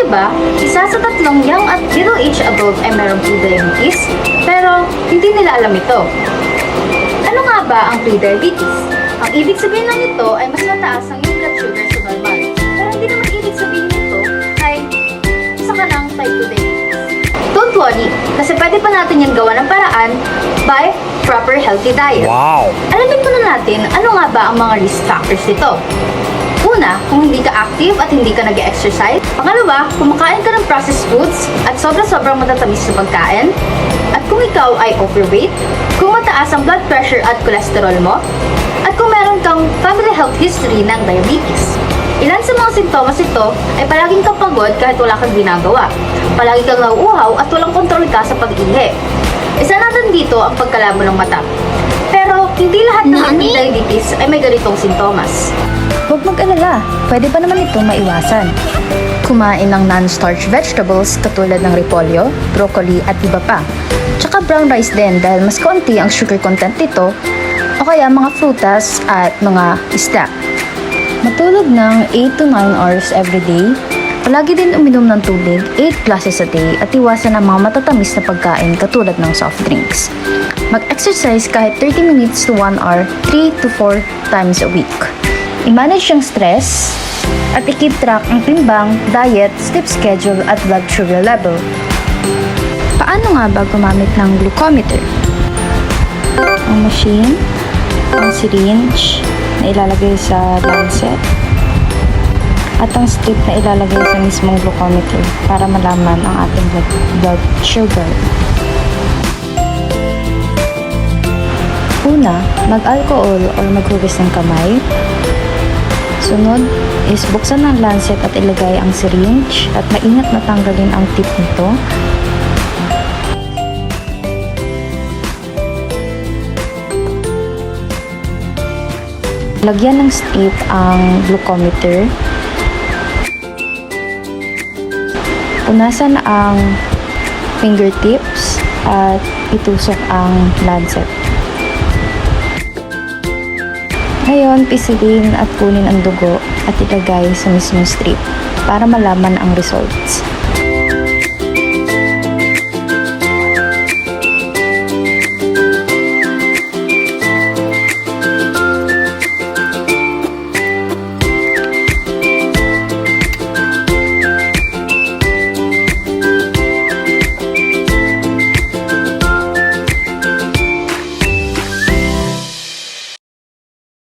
iba, isa sa tatlong young at middle age adult ay mayroong pre-diabetes, pero hindi nila alam ito. Ano nga ba ang pre-diabetes? Ang ibig sabihin lang nito ay mas mataas ang iyong blood sugar sa normal. Pero hindi naman ibig sabihin nito ay isa ka ng type 2 diabetes. Don't worry, kasi pwede pa natin yan gawa ng paraan by proper healthy diet. Wow! Alamin muna natin ano nga ba ang mga risk factors nito. Una, kung hindi ka active at hindi ka nag-exercise. Pangalawa, kumakain ka ng processed foods at sobrang matatamis na pagkain. At kung ikaw ay overweight, kung mataas ang blood pressure at cholesterol mo, at kung meron kang family health history ng diabetes. Ilan sa mga sintomas ito ay palaging kang pagod kahit wala kang ginagawa. Palagi kang nauuhaw at walang kontrol ka sa pag-ihi. Isa natin dito ang pagkalabo ng mata. Pero hindi lahat ng may diabetes ay may ganitong sintomas. Huwag mag-alala, pwede pa naman ito maiwasan. Kumain ng non-starch vegetables katulad ng repolyo, broccoli at iba pa. Tsaka brown rice din dahil mas konti ang sugar content nito o kaya mga frutas at mga isda. Matulog ng 8 to 9 hours every day. Palagi din uminom ng tubig 8 glasses a day at iwasan ang mga matatamis na pagkain katulad ng soft drinks. Mag-exercise kahit 30 minutes to 1 hour 3 to 4 times a week. I-manage yung stress at i-keep track ang timbang, diet, sleep schedule at blood sugar level. Paano nga ba gumamit ng glucometer? Ang machine, ang syringe na ilalagay sa lancet, at ang strip na ilalagay sa mismong glucometer para malaman ang ating blood sugar. Una, mag-alcohol o maghugas ng kamay. Sunod is buksan ang lancet at ilagay ang syringe at maingat na tanggalin ang tip nito. Lagyan ng strip ang glucometer. Punasan ang fingertips at itusok ang lancet. Ngayon, pisilin at kunin ang dugo at ilagay sa mismong strip para malaman ang results.